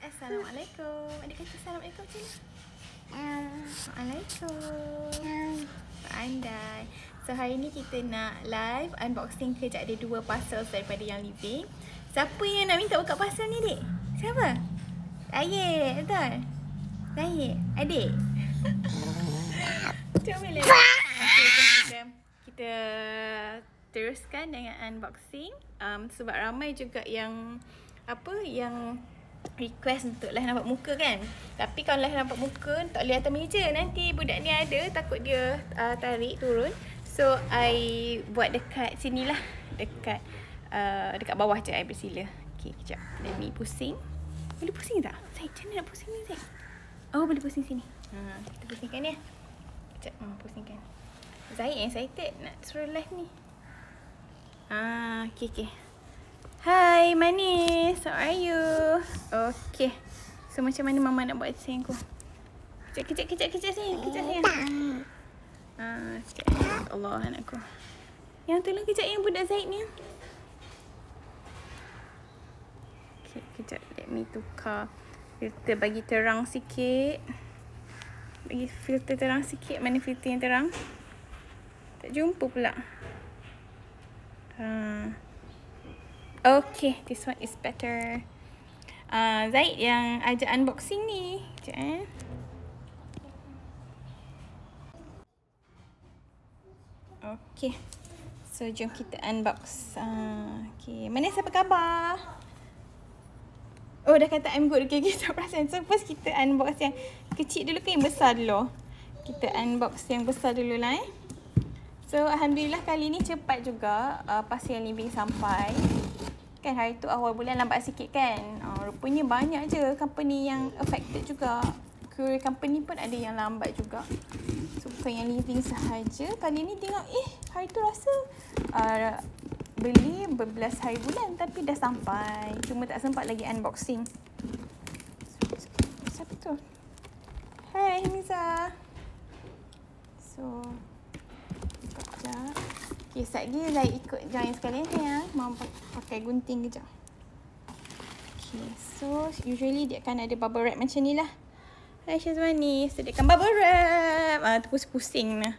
Assalamualaikum. Adik kata Assalamualaikum macam mana? Waalaikumsalam. Pandai. So hari ni kita nak live unboxing kejap. Ada 2 parcel daripada Yang Living. Siapa yang nak minta buka parcel ni, Dik? Siapa? Ayek, betul? Ayek, adik? Comel lah. Okay, kita teruskan dengan unboxing. Sebab ramai juga yang yang request untuk live nampak muka kan. Tapi kalau live nampak muka tak boleh atas meja. Nanti budak ni ada takut dia tarik turun. So I buat dekat sini lah. Dekat bawah je I bersila. Okay, kejap. Let me pusing. Boleh pusing tak? Zaid, macam mana nak pusing ni, Zaid? Oh, boleh pusing sini. Kita pusingkan ya. Kejap, pusingkan. Zaid excited nak suruh live ni. Okay. Hai manis, how are you? Okay. So macam mana mama nak buat sayang aku? Kejap sayang. Sekejap. Allah anakku. Yang tolong kejap yang budak Zaid ni. Okay, kejap. Let me tukar filter bagi terang sikit. Bagi filter terang sikit. Mana filter yang terang? Tak jumpa pula. Okay, this one is better. Zaid yang ajak unboxing ni. Sekejap Okay. So, jom kita unbox. Okay, mana siapa khabar? Oh, dah kata I'm good. Okay, kita perasan. So, first kita unbox yang kecil dulu ke yang besar dulu? Kita unbox yang besar dulu lah So, Alhamdulillah kali ni cepat juga parcel Yang Living sampai. Kan hari tu awal bulan lambat sikit kan. Rupanya banyak je company yang affected juga. Courier company pun ada yang lambat juga. So bukan Yang Living sahaja. Kali ni tengok hari tu rasa beli berbelas hari bulan tapi dah sampai. Cuma tak sempat lagi unboxing. Siapa tu? Hai Hamiza. So sekejap. Okay, sekejap lagi Zaid ikut join sekalian ya. Mau pakai gunting kejap. Okay, so usually dia akan ada bubble wrap macam ni lah. Hai Syazwani, sediakan bubble wrap. Tu pusing lah.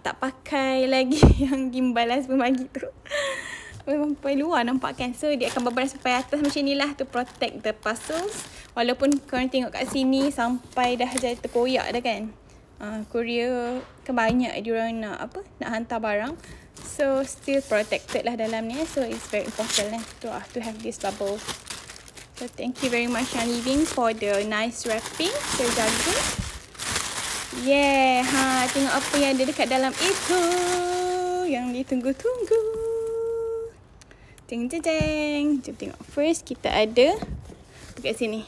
Tak pakai lagi yang gimbal lah sebelum pagi tu. Sampai luar nampak kan. So dia akan bubble wrap sampai atas macam ni lah. To protect the parcels. Walaupun korang tengok kat sini sampai dah jadi terkoyak dah kan. Courier kan banyak diorang nak hantar barang. So still protected lah dalam ni. So it's very important lah to have this bubble. So thank you very much Yang Living for the nice wrapping. Terjaga. Yeah. Tengok apa yang ada dekat dalam itu. Yang ditunggu-tunggu. Jeng. Jom tengok. First kita ada dekat sini.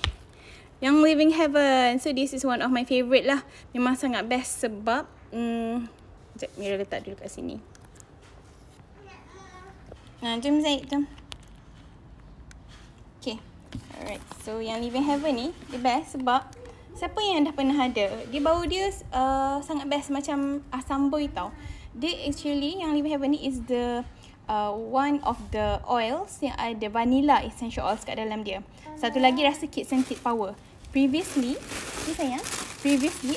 Yang Living Heaven. So this is one of my favourite lah. Memang sangat best sebab sekejap, Mira letak dulu kat sini. Jom Zaid, jom. Okay. Alright. So Yang Living Heaven ni dia best sebab siapa yang dah pernah ada, dia bau dia sangat best macam asam boy tau. Dia actually Yang Living Heaven ni is the one of the oils yang ada vanilla essential oils kat dalam dia. Satu lagi rasa Kids Scented Power. Previously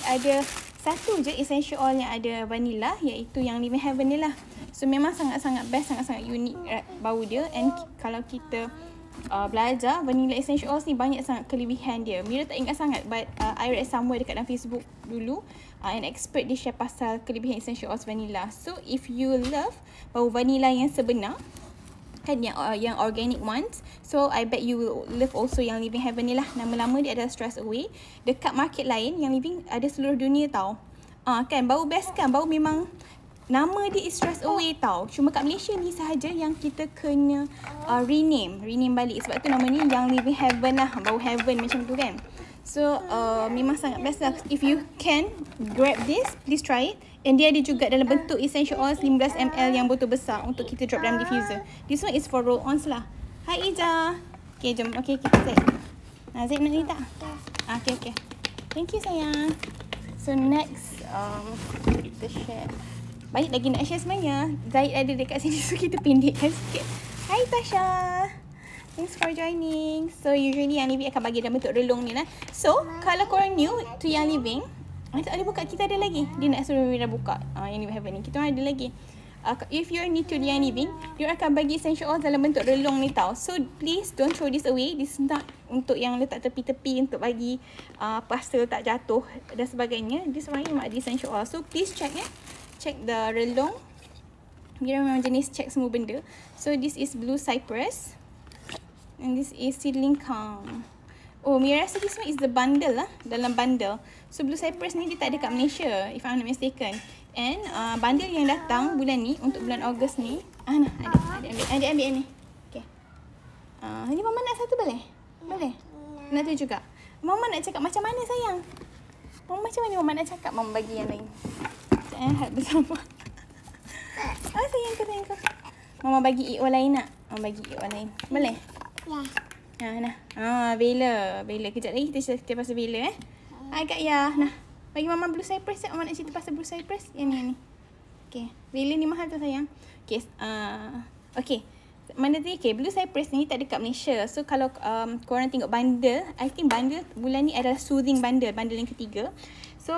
ada satu je essential oil yang ada vanilla, iaitu Yang Living Heaven ni lah. So memang sangat-sangat best, sangat-sangat unik bau dia. And kalau kita belajar vanilla essential oils ni banyak sangat kelebihan dia. Mira tak ingat sangat but I read somewhere dekat dalam Facebook dulu an expert dia share pasal kelebihan essential oils vanilla. So if you love bau vanilla yang sebenar kan, yang organic ones, so I bet you will love also Yang Living Heaven ni lah. Nama-lama dia adalah Stress Away. Dekat market lain Yang Living ada seluruh dunia tau. Kan bau best kan, bau memang nama dia is Stress Away tau. Cuma kat Malaysia ni sahaja yang kita kena rename balik. Sebab tu nama ni Yang Living Heaven lah. Bau heaven macam tu kan. So memang sangat best lah. If you can grab this, please try it. And dia ada juga dalam bentuk essential oils 15 ml yang botol besar untuk kita drop dalam diffuser. This one is for roll-ons lah. Hai Ija. Okay, jom. Okay, kita Zaid. Zaid nak ni tak? Okay. Thank you sayang. So next, kita share. Banyak lagi nak share sebenarnya. Zaid ada dekat sini, so kita pendekkan sikit. Hai Tasha. Thanks for joining. So usually yang living akan bagi dalam bentuk relung ni lah. So kalau korang new to yang living, tak ada buka, kita ada lagi. Dia nak suruh Mira buka. Yang living have ni. Kita ada lagi. If you're new to yang living, dia akan bagi essential oil dalam bentuk relung ni tau. So please don't throw this away. This is not untuk yang letak tepi-tepi untuk bagi pasal tak jatuh dan sebagainya. This one memang ada essential oil. So please check check the relung. Mira memang jenis check semua benda. So this is blue cypress. And this is seedling calm. Oh, Mira rasa this one is the bundle lah. Dalam bundle. So blue cypress ni dia tak ada kat Malaysia, if I'm not mistaken. And bundle yang datang bulan ni, untuk bulan Ogos ni. Nah, ada ambil ni. Okay. Ni mama nak satu boleh? Boleh? Nak tu juga? Mama nak cakap macam mana sayang? Macam mana mama nak cakap? Mama bagi yang lain. Saya bersama. Sayang kau. Mama bagi EO lain nak? Mama bagi EO lain. Boleh? Ya. Vela. Kejap lagi kita cerita pasal Vela Agak ya. Nah, bagi mama blue cypress. Mama nak cerita pasal blue cypress. Yang ni. Okay. Vela ni mahal tu sayang. Okay. Mana tadi? Okay. Blue cypress ni tak ada kat Malaysia. So kalau korang tengok bundle, I think bundle bulan ni adalah soothing bundle. Bundle yang ketiga. So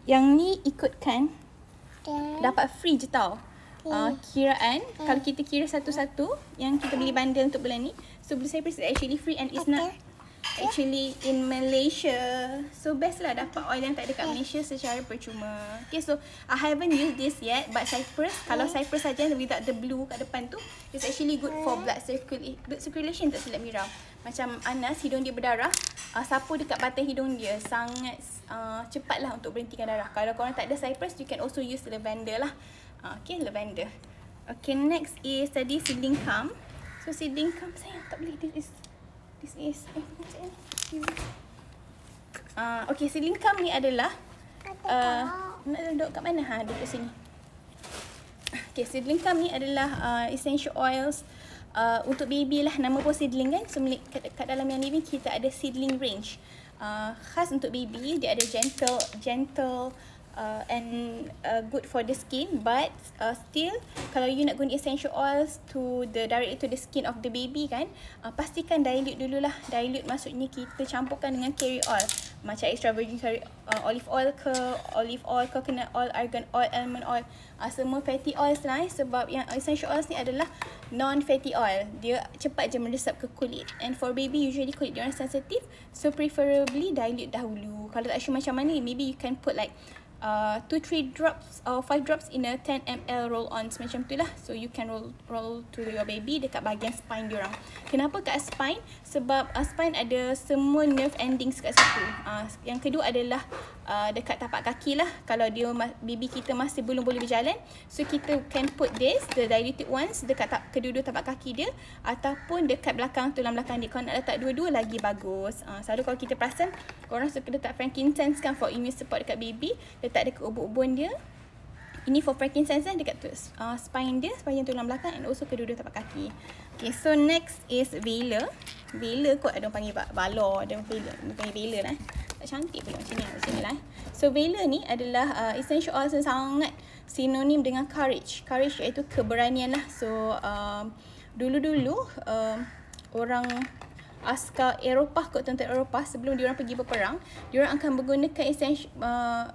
yang ni ikutkan dapat free je tau. Kiraan kalau kita kira satu-satu yang kita beli bundle untuk bulan ni, so blue cypress is actually free and it's not actually in Malaysia. So best lah dapat oil yang tak ada kat Malaysia secara percuma. Okay, so I haven't used this yet, but cypress, kalau cypress saja without the blue kat depan tu, it's actually good for blood circulation, tak silap Mira. Macam Anas, hidung dia berdarah, sapu dekat batang hidung dia sangat cepatlah untuk berhentikan darah. Kalau korang tak ada cypress, you can also use lavender lah. Okay, lavender. Okay, next is tadi seedling calm. So seedling calm, sayang tak boleh. This is okay, seedling calm ni adalah nak duduk kat mana? Duduk sini. Okay, seedling calm ni adalah essential oils untuk baby lah. Nama pun seedling kan. So kat dalam yang ni kita ada seedling range. Khas untuk baby, dia ada gentle and good for the skin, but still kalau you nak guna essential oils directly to the skin of the baby kan, pastikan dilute dululah. Dilute maksudnya kita campurkan dengan carrier oil, macam extra virgin olive oil ke coconut oil, argan oil, almond oil, semua fatty oils lah sebab yang essential oils ni adalah non fatty oil, dia cepat je meresap ke kulit. And for baby usually kulit dia orang sensitif, so preferably dilute dahulu. Kalau tak sure macam mana, maybe you can put like 2-3 drops or 5 drops in a 10 ml roll-on macam tu lah. So you can roll to your baby dekat bahagian spine diorang. Kenapa kat spine? Sebab spine ada semua nerve endings kat situ. Yang kedua adalah dekat tapak kaki lah. Kalau baby kita masih belum boleh berjalan, so kita can put this, the diluted ones, dekat kedua-dua tapak kaki dia, ataupun dekat belakang, tulang belakang dia. Kalau nak letak dua-dua lagi bagus. Selalu kalau kita perasan, korang suka letak frankincense kan for immune support dekat baby, letak dekat ubun-ubun dia. Ini for frankincense dekat spine dia, sepanjang tulang belakang, and also kedua-dua tapak kaki. Okay, so next is Vela. Vela kot ada orang panggil balor, ada orang panggil Vela lah. Tak cantik pula macam ni lah. So Vela ni adalah essential oils yang sangat sinonim dengan courage. Courage iaitu keberanian lah. So dulu-dulu orang askar Eropah kot, tentera Eropah, sebelum diorang pergi berperang, diorang akan menggunakan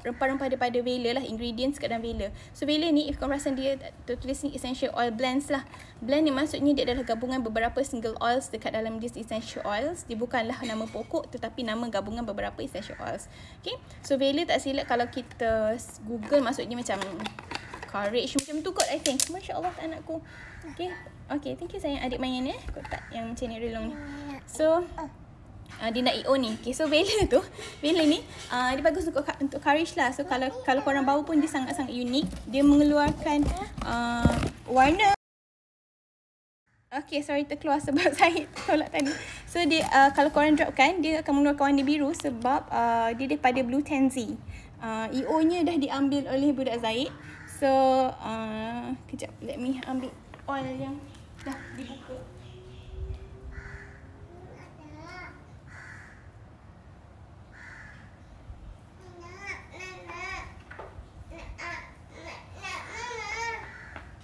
rempah-rempah daripada Vela lah, ingredients kat dalam Vela. So Vela ni, if korang perasan, dia tertulis ni essential oil blends lah. Blend ni maksudnya dia adalah gabungan beberapa single oils dekat dalam this essential oils. Dia bukanlah nama pokok, tetapi nama gabungan beberapa essential oils. Okay, so Vela tak silap kalau kita Google maksudnya macam courage macam tu kot, I think. Masya Allah anakku. Okay, thank you sayang. Adik mainan kotak yang macam ni relung ni. So dia nak EO ni. Okay, so Vela ni dia bagus untuk courage lah. So kalau korang bau pun dia sangat-sangat unik. Dia mengeluarkan warna. Okay, sorry terkeluar sebab saya tolak tadi. So dia kalau korang dropkan, dia akan mengeluarkan warna biru sebab dia daripada Blue Tansy. EO nya dah diambil oleh budak Zaid. So kejap, let me ambil oil yang dah dibuka.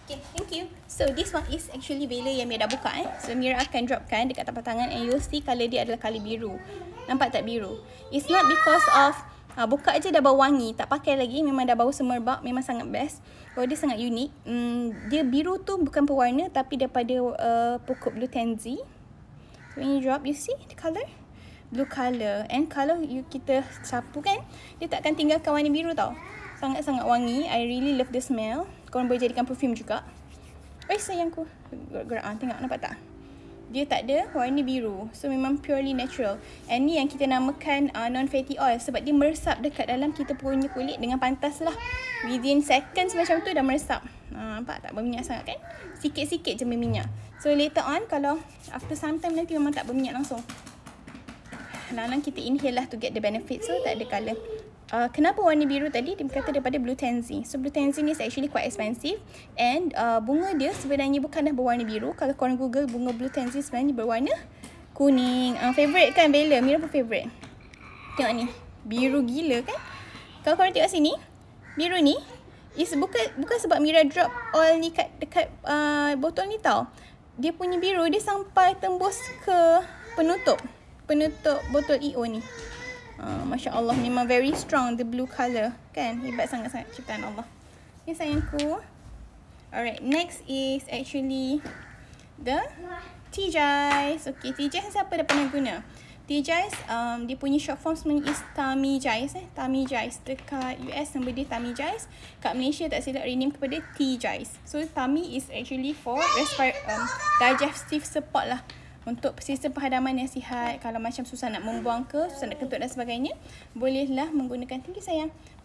Okay, thank you. So this one is actually Vela yang Mira dah buka So Mira akan dropkan dekat tapak tangan and you'll see colour dia adalah colour biru. Nampak tak biru? It's not because of buka aja dah bau wangi, tak pakai lagi memang dah bau semerbak, memang sangat best. Bau dia sangat unik. Dia biru tu bukan pewarna tapi daripada pokok blue tansy. So when you drop, you see the colour? Blue colour. And kalau kita sapu kan, dia tak akan tinggalkan warna biru tau. Sangat-sangat wangi. I really love the smell. Korang boleh jadikan perfume juga. Sayangku. Gerak. Tengok, nampak tak? Dia tak ada warna biru. So memang purely natural. And ni yang kita namakan non-fatty oil. Sebab dia meresap dekat dalam kita punya kulit dengan pantas lah. Within seconds macam tu dah meresap. Nampak tak? Berminyak sangat kan? Sikit-sikit je berminyak. So later on, kalau after some time nanti memang tak berminyak langsung. Kadang-kadang kita inhale lah to get the benefit. So tak ada colour. Kenapa warna biru tadi? Dia berkata daripada blue tansy. So blue tansy ni is actually quite expensive. And bunga dia sebenarnya bukanlah berwarna biru. Kalau korang google bunga blue tansy sebenarnya berwarna kuning. Favourite kan Bella? Mira pun favourite. Tengok ni. Biru gila kan? Kalau korang tengok sini. Biru ni. Is bukan sebab Mira drop oil ni dekat botol ni tau. Dia punya biru dia sampai tembus ke penutup botol EO ni. Masya Allah, memang very strong the blue colour kan. Hebat sangat-sangat ciptaan Allah. Okay sayangku. Alright, next is actually the T-Jice. Okay, T-Jice siapa dah pernah guna? T-Jice, dia punya short form sebenarnya is Tummy Jice. Tummy Jice. Dekat US nama dia Tummy Jice. Kat Malaysia tak silap rename kepada T-Jice. So Tummy is actually for digestive support lah. Untuk sistem penghadaman yang sihat. Kalau macam susah nak membuang ke, susah nak kentut dan sebagainya, bolehlah menggunakan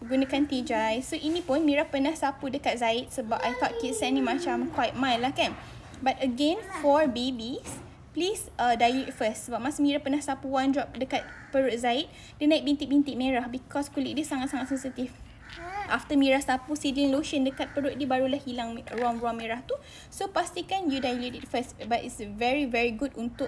menggunakan T-Jice. So ini pun Mira pernah sapu dekat Zaid sebab I thought KidScent ni macam quite mild lah kan. But again for babies, please dilute first. Sebab masa Mira pernah sapu one drop dekat perut Zaid, dia naik bintik-bintik merah because kulit dia sangat-sangat sensitif. After Mira sapu sealing lotion dekat perut dia, barulah hilang ruam-ruam merah tu. So pastikan you dilute it first. But it's very good untuk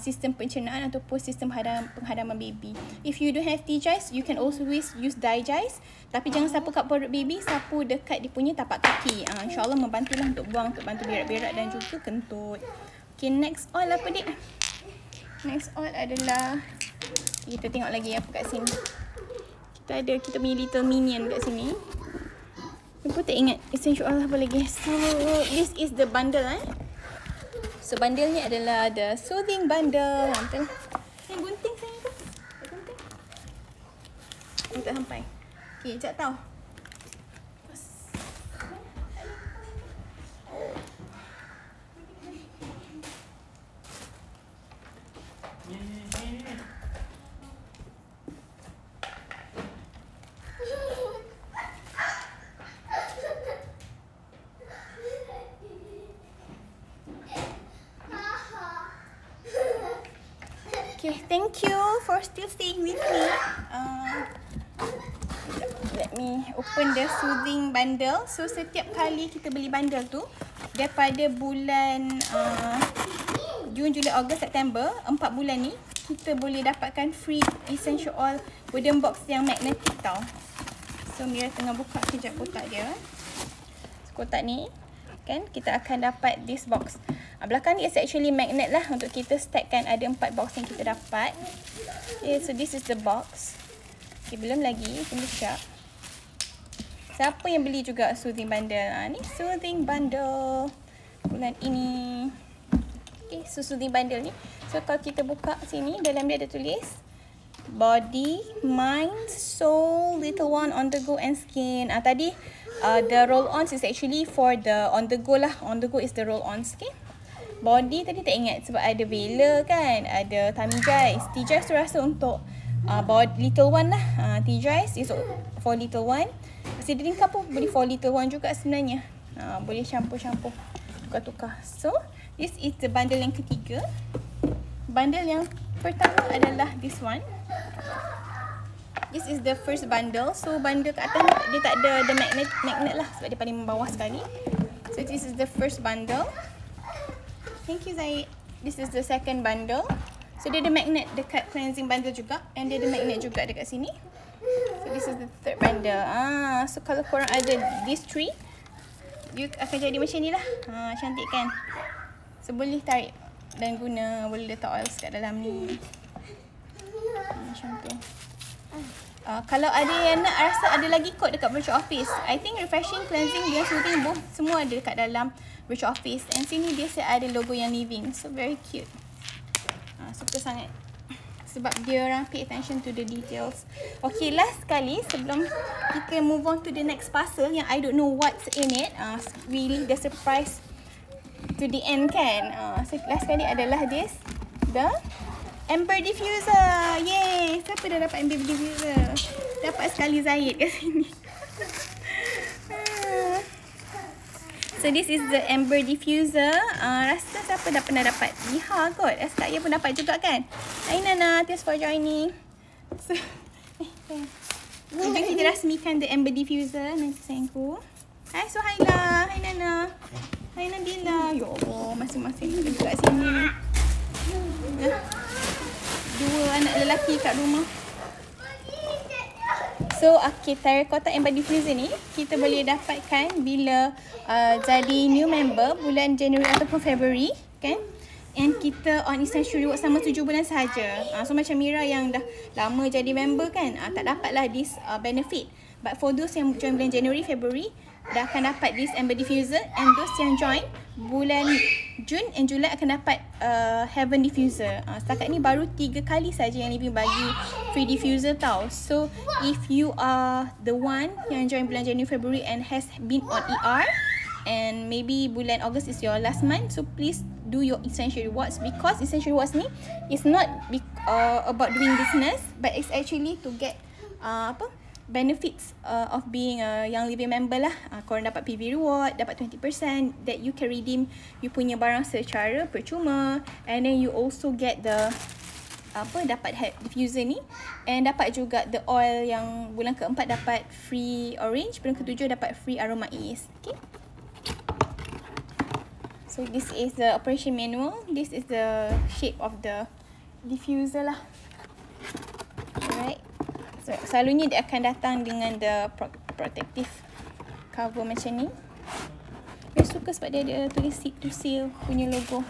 sistem pencernaan ataupun sistem penghadaman baby. If you don't have T-Jice, you can also use Di-Jice. Tapi jangan sapu kat perut baby, sapu dekat dia punya tapak kaki. InsyaAllah membantulah untuk buang, untuk bantu berak-berak dan juga kentut. Okay, next oil apa dik? Next oil adalah, kita tengok lagi apa kat sini. Kita punya little minion kat sini. Aku tak ingat essential oil apa lagi. So this is the bundle So bundle ni adalah the soothing bundle. Betul. Yang gunting sayang tu. Gunting. Ni tak sampai. Okay, jap tau. Okay, thank you for still staying with me. Let me open the soothing bundle. So setiap kali kita beli bundle tu, daripada bulan Jun, Julai, Ogos, September, 4 bulan ni, kita boleh dapatkan free essential oil wooden box yang magnetic tau. So Mira tengah buka kejap kotak dia. So, kotak ni kan kita akan dapat this box. Belakang ni is actually magnet lah untuk kita stackkan. Ada 4 box yang kita dapat. Okay, so this is the box. Okay, belum lagi. Tunggu sekejap. Siapa yang beli juga soothing bundle? Ni soothing bundle bulan ini. Okay, so soothing bundle ni. So kalau kita buka sini, dalam dia ada tulis body, mind, soul, little one, on the go and skin. Tadi the roll-ons is actually for the on the go lah. On the go is the roll-ons. Okay. Body tadi tak ingat sebab ada Vela kan, ada Tummy Jice. T-Jice tu rasa untuk little one lah. T-Jice is for little one. Masih drink pun boleh for little one juga sebenarnya. Boleh shampoo-shampoo tukar-tukar. So this is the bundle yang ketiga. Bundle yang pertama adalah this one. This is the first bundle. So bundle kat atas dia tak ada the magnet lah sebab dia paling bawah sekali. So this is the first bundle. Thank you Zaid. This is the second bundle. So dia ada magnet dekat cleansing bundle juga. And dia ada magnet juga dekat sini. So this is the third bundle. So kalau korang ada these three, you akan jadi macam ni lah. Cantik kan? So boleh tarik dan guna, boleh letak oil kat dalam ni. Macam tu. Kalau ada yang nak rasa ada lagi kod dekat Virtual Office, I think refreshing, cleansing dengan soothing both semua ada dekat dalam Virtual Office. And sini dia ada logo yang living. So very cute. Suka sangat. Sebab dia orang pay attention to the details. Okay, last sekali sebelum kita move on to the next parcel yang I don't know what's in it. We leave the surprise to the end kan. So last sekali adalah this, the Amber Diffuser. Yay! Siapa dah dapat Amber Diffuser? Dapat sekali Zahid kat sini. So this is the Amber Diffuser. Rasa siapa dah pernah dapat Liha kot. Rasa Kak Ya pun dapat juga kan. Hai Nana, thanks for joining. So, jom kita rasmikan the Amber Diffuser. Nanti sayangku. Hai Suhaila. Hai Nana. Hai Nabila. Ya Allah, masing-masing dekat sini. Dua anak lelaki kat rumah. So, okay, terracotta Amber Diffuser ni kita boleh dapatkan bila jadi new member bulan January ataupun February, kan? And kita on Essential Reward selama 7 bulan sahaja. So, macam Mira yang dah lama jadi member kan, tak dapatlah this benefit. But for those yang join bulan January, February, dah akan dapat this Amber Diffuser. And those yang join bulan Jun and Julai akan dapat Heaven Diffuser. Setakat ni baru 3 kali saja yang Living bagi free diffuser tau. So if you are the one yang join bulan January, February and has been on ER and maybe bulan August is your last month, so please do your Essential Rewards, because Essential Rewards ni is not about doing business, but it's actually to get benefits of being a Young Living member lah. Korang dapat PV reward, dapat 20% that you can redeem you punya barang secara percuma, and then you also get the dapat head diffuser ni, and dapat juga the oil yang bulan keempat dapat free orange, bulan ketujuh dapat free aroma ease. Okay, so this is the operation manual. This is the shape of the diffuser lah. Alright. So, selalunya dia akan datang dengan the protective cover macam ni. Saya suka sebab dia ada tulis seed to seal punya logo.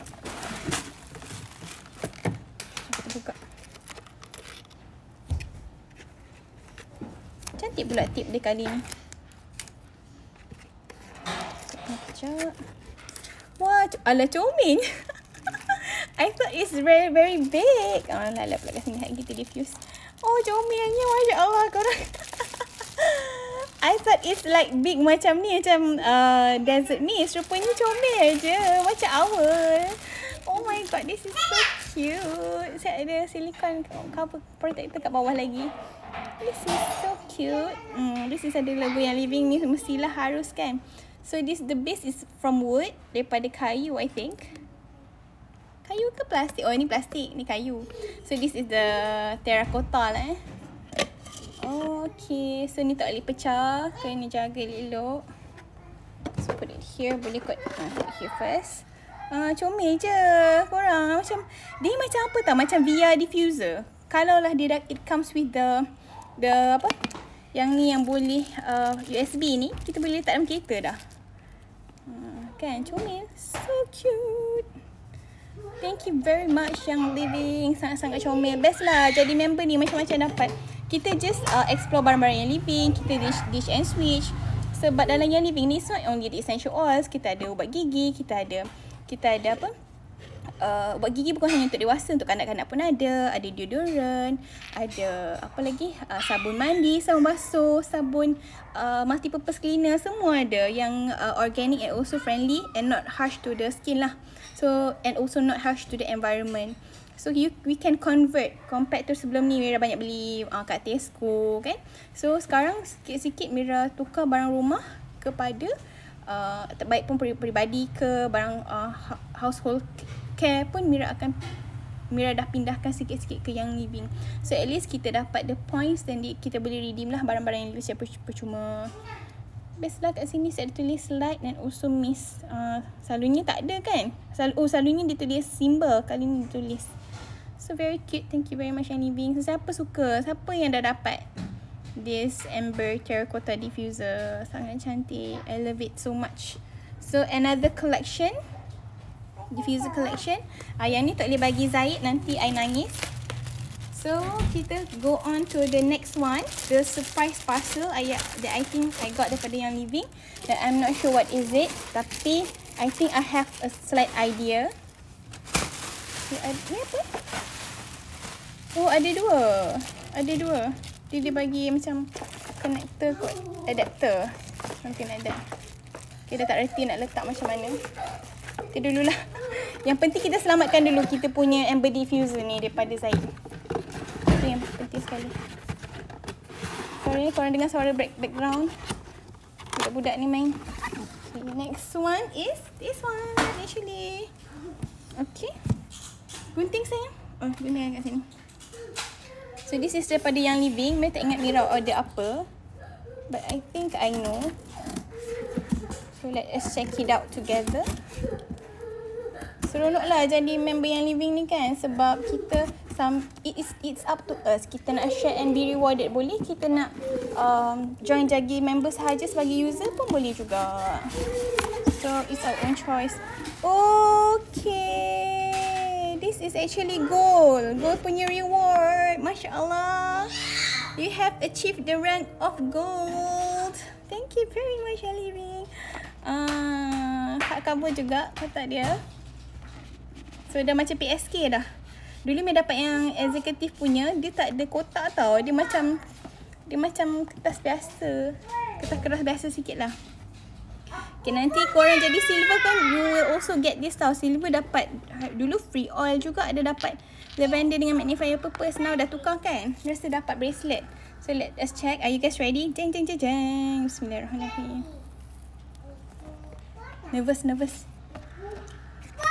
Kita buka. Cantik pula tip dia kali ni. Sekejap. Wah, ala comel. I thought it's very very big. Lala pula kat sini kita diffuse. Oh, comelnya, Masya Allah korang. I thought it's like big macam ni, macam desert mist. Rupanya comel je, macam owl. Oh my god, this is so cute. Saya ada silicone cover protector kat bawah lagi. This is so cute. This is ada logo yang Living ni, mestilah harus kan. So this, the base is from wood, daripada kayu I think. Kayu ke plastik? Oh, ni plastik, ni kayu. So this is the terracotta lah Oh, okay. So ni tak boleh pecah, kena jaga elok. So put it here, boleh kot. Put it here first. Comel je korang. Macam dia macam apa tau, macam VR diffuser. Kalau lah dia it comes with the apa? Yang ni yang boleh USB ni, kita boleh letak dalam kereta dah. Kan comel. So cute. Thank you very much Young Living. Sangat-sangat comel. Best lah jadi member ni, macam-macam dapat. Kita just explore barang-barang yang Living. Kita dish and switch. Sebab dalam Young Living ni, it's not only the essential oils. Kita ada ubat gigi. Kita ada apa? Ubat gigi bukan hanya untuk dewasa, untuk kanak-kanak pun ada. Ada deodorant. Ada apa lagi? Sabun mandi, sabun basuh, sabun multi-purpose cleaner. Semua ada. Yang organic and also friendly and not harsh to the skin lah. So, and also not harsh to the environment. So, we can convert compared to sebelum ni Mira banyak beli kat Tesco kan. So, sekarang sikit-sikit Mira tukar barang rumah kepada baik pun peribadi ke barang household care pun Mira dah pindahkan sikit-sikit ke Young Living. So, at least kita dapat the points dan kita boleh redeem lah barang-barang yang secara percuma. Best lah kat sini saya ada tulis light dan also miss. Selalunya tak ada kan? Selalunya dia tulis symbol, kali ni dia tulis. So very cute. Thank you very much Young Living. So, siapa suka? Siapa yang dah dapat this Amber Terracotta Diffuser? Sangat cantik. I love it so much. So another collection, diffuser collection. Yang ni tak boleh bagi Zaid, nanti I nangis. So kita go on to the next one, the surprise parcel that I think I got daripada Young Living. That I'm not sure what is it, tapi I think I have a slight idea. Ni apa? Oh, ada dua. Dia bagi macam connector kot, adapter, something like that. Okay, dah tak reti nak letak macam mana. Okay, dululah. Yang penting kita selamatkan dulu kita punya amber diffuser ni daripada Zaid. Itu yang penting sekali. Sorry, korang dengar suara background. Budak-budak ni main. Okay, next one is this one actually. Okay. Gunting sayang. Oh, gunting kat sini. So this is daripada Young Living. Saya tak ingat Mira order apa. But I think I know. So let us check it out together. Seronok lah jadi member Young Living ni kan. Sebab kita it's up to us. Kita nak share and be rewarded boleh. Kita nak join jadi member sahaja sebagai user pun boleh juga. So it's our own choice. Okay. This is actually gold. Gold punya reward. Masya Allah. You have achieved the rank of gold. Thank you very much, Young Living. Hak cover juga kotak dia. So dah macam PSK dah. Dulu Mia dapat yang executive punya, dia tak ada kotak tau. Dia macam kertas biasa. Kertas keras biasa sikit lah. Okay, nanti korang jadi silver kan, you will also get this tau. Silver dapat, dulu free oil juga ada dapat lavender dengan magnifier purpose. Now dah tukar kan. Rasa dapat bracelet. So let us check. Are you guys ready? Jeng jeng jeng jeng. Bismillahirrahmanirrahim. Nervous.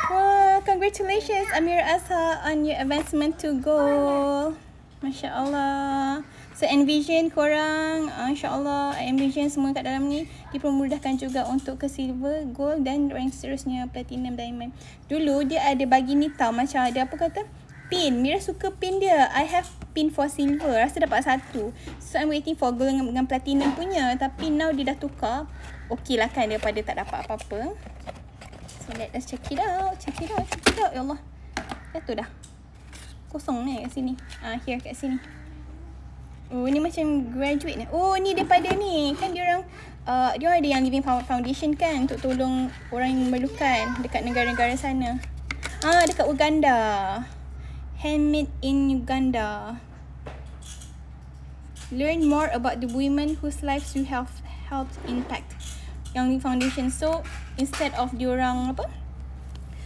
Wow, congratulations Amira Azhar on your advancement to gold. Masya Allah. So envision korang, insyaAllah envision semua kat dalam ni dipermudahkan juga untuk ke silver, gold dan rank seterusnya platinum, diamond. Dulu dia ada bagi ni tau, macam ada apa kata, pin. Mira suka pin dia. I have pin for silver. Rasa dapat satu. So I'm waiting for gold dengan platinum punya. Tapi now dia dah tukar. Okay lah kan daripada tak dapat apa-apa. So let us check it out. Ya Allah. Jatuh dah. Kosong ni kat sini. Here kat sini. Oh, ni macam graduate ni. Oh, ni daripada ni. Kan diorang ada yang Living Foundation kan untuk tolong orang yang memerlukan dekat negara-negara sana. Dekat Uganda. Handmade in Uganda. Learn more about the women whose lives you have helped impact. Young Living Foundation. So, instead of diorang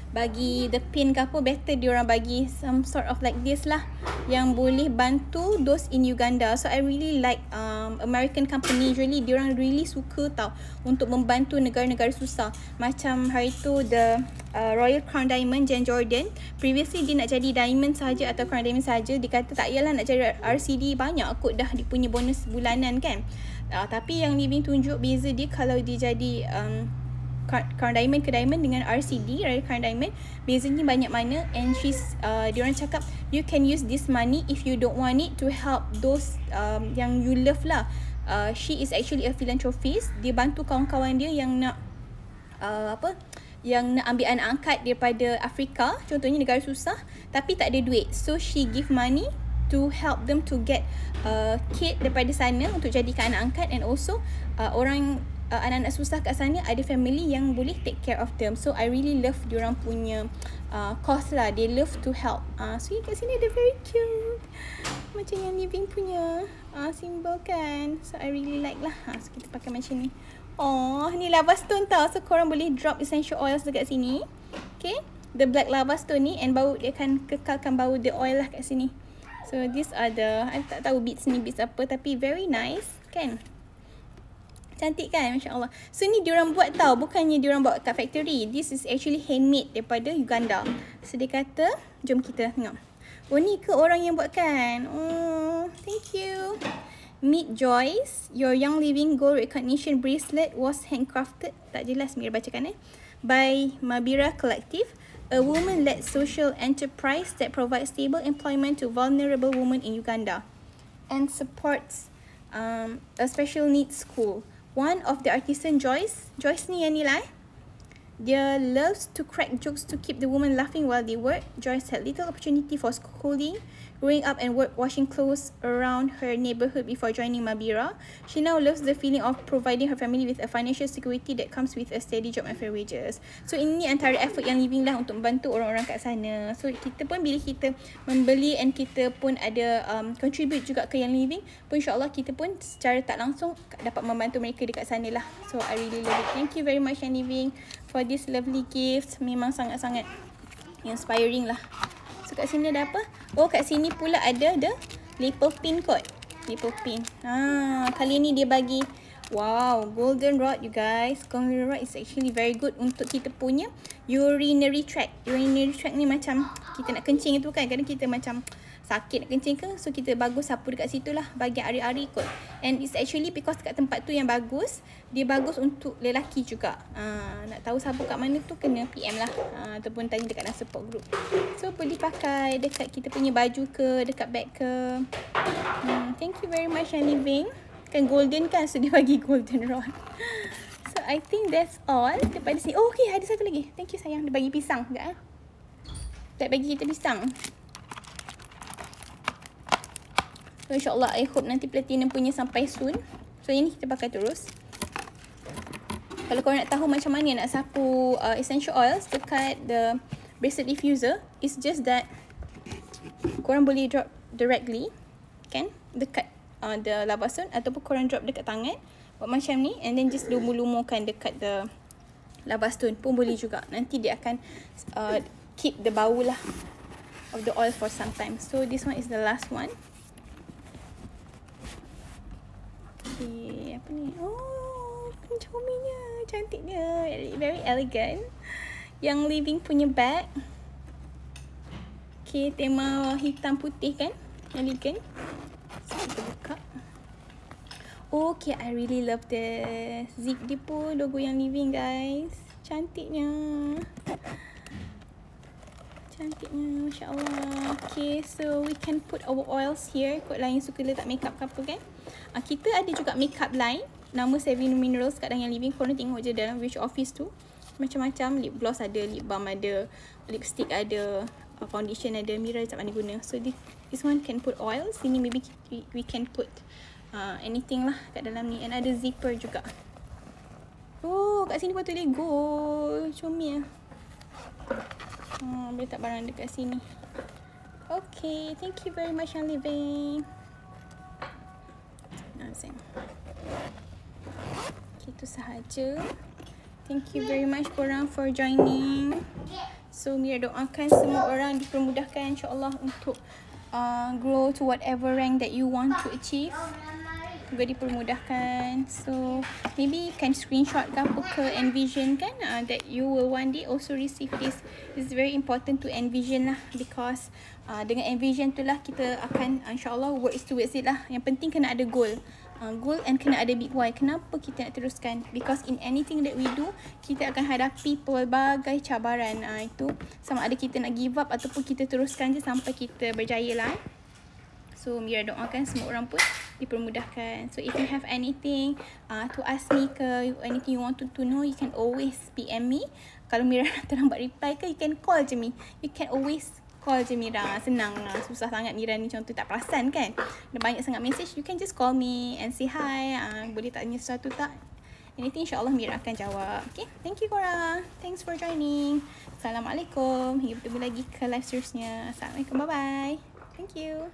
bagi the pin ke apa, better diorang bagi some sort of like this lah yang boleh bantu those in Uganda. So I really like American company, usually diorang really suka tau untuk membantu negara-negara susah. Macam hari tu the Royal Crown Diamond Jan Jordan, previously dia nak jadi diamond sahaja atau crown diamond sahaja. Dia kata tak yalah nak jadi RCD, banyak kot dah dia punya bonus bulanan kan. Tapi yang Living tunjuk beza dia kalau dia jadi Crown Diamond ke Diamond dengan RCD, Royal Crown Diamond, bezanya banyak mana. And diorang cakap you can use this money if you don't want it to help those yang you love lah. She is actually a philanthropist. Dia bantu kawan-kawan dia yang nak yang nak ambil anak angkat daripada Afrika, contohnya negara susah tapi tak ada duit. So she give money to help them to get kid daripada sana untuk jadikan anak angkat. And also anak-anak susah kat sana ada family yang boleh take care of them. So I really love diorang punya cause lah. They love to help. So kat sini ada very cute macam yang Living punya symbol kan. So I really like lah. So kita pakai macam ni. Oh, ni lava stone tau. So korang boleh drop essential oils dekat sini. Okay, the black lava stone ni, and bau dia akan kekalkan bau the oil lah kat sini. So these are the, I tak tahu beads ni beads apa, tapi very nice kan. Cantik kan, Masya Allah. So ni diorang buat tau, bukannya diorang buat kat factory. This is actually handmade daripada Uganda. So dia kata, jom kita tengok. Oh ni ke orang yang buat kan. Oh, thank you. Meet Joyce. Your Young Living Gold Recognition Bracelet was handcrafted. Tak jelas Mira bacakan by Mabira Collective, a woman-led social enterprise that provides stable employment to vulnerable women in Uganda and supports a special needs school. One of the artisan Joyce ni yang ni lah Dia loves to crack jokes to keep the woman laughing while they work. Joyce had little opportunity for schooling, growing up and work washing clothes around her neighborhood before joining Mabira. She now loves the feeling of providing her family with a financial security that comes with a steady job and fair wages. So ini antara effort yang living lah untuk membantu orang-orang kat sana. So kita pun bila kita membeli and kita pun ada contribute juga ke yang living, pun insyaAllah kita pun secara tak langsung dapat membantu mereka dekat sana lah. So I really love it. Thank you very much yang living for this lovely gift. Memang sangat-sangat inspiring lah. So kat sini ada apa? Oh, kat sini pula ada the Lipple pin kot. Lipple pin. Kali ni dia bagi, wow, golden rod you guys. Golden rod is actually very good untuk kita punya urinary tract. Urinary tract ni macam kita nak kencing tu kan, kadang kita macam sakit nak kencing ke, so kita bagus sapu dekat situ lah, bahagian ari-ari kot. And it's actually because kat tempat tu yang bagus, dia bagus untuk lelaki juga. Nak tahu sapu kat mana tu kena PM lah, ataupun tanya dekat dalam support group. So boleh pakai dekat kita punya baju ke, dekat bag ke. Thank you very much yang living. Kan golden kan, so dia bagi golden rod. So I think that's all daripada sini. Oh okay, ada satu lagi. Thank you sayang, dia bagi pisang sekejap. Tak bagi kita pisang. So insyaAllah I hope nanti platinum punya sampai soon. So ini kita pakai terus. Kalau korang nak tahu macam mana nak sapu essential oils dekat the bracelet diffuser, it's just that korang boleh drop directly kan dekat the labasun, ataupun korang drop dekat tangan buat macam ni, and then just lumur-lumurkan dekat the labastun pun boleh juga. Nanti dia akan keep the bau lah of the oil for some time. So this one is the last one. Okay, apa ni? Oh, comel-comelnya, cantiknya, very elegant. Yang living punya bag. Okay, tema hitam putih kan, elegant. So kita buka. Okay, I really love the zip dia pun, logo yang living guys. Cantiknya. Cantiknya, Masya Allah. Okay, so we can put our oils here. Kot lain suka letak makeup ke apa kan. Kita ada juga makeup line, nama Savino Minerals kat dalam yang living. Korang tengok je dalam which office tu. Macam-macam, lip gloss ada, lip balm ada, lipstick ada, foundation ada, mirror tak mana guna. So this one can put oil. Sini maybe we can put anything lah kat dalam ni. And ada zipper juga. Oh, kat sini patut Lego. Comel. Boleh letak barang dekat sini. Okay, thank you very much yang living. Okay, itu sahaja. Thank you very much korang for joining. So Mira doakan semua orang dipermudahkan insyaAllah untuk grow to whatever rank that you want to achieve. Juga dipermudahkan. So maybe you can screenshot ke apa ke, envision kan, that you will one day also receive this. It's very important to envision lah, because dengan envision tu lah kita akan insyaAllah work towards it lah. Yang penting kena ada goal. Goal and kena ada big why. Kenapa kita nak teruskan? Because in anything that we do, kita akan hadapi pelbagai cabaran. Itu sama ada kita nak give up ataupun kita teruskan je sampai kita berjaya lah. So Mira doakan semua orang pun dipermudahkan. So if you have anything to ask me ke, anything you want to know, you can always PM me. Kalau Mira terlambat reply ke, you can call je me. You can always call je Mira. Senang lah. Susah sangat Mira ni contoh tak perasan kan. Ada banyak sangat message. You can just call me and say hi. Boleh tanya sesuatu tak? Anything insyaAllah Mira akan jawab. Okay. Thank you korang. Thanks for joining. Assalamualaikum. Hingga bertemu lagi ke live seterusnya. Assalamualaikum. Bye-bye. Thank you.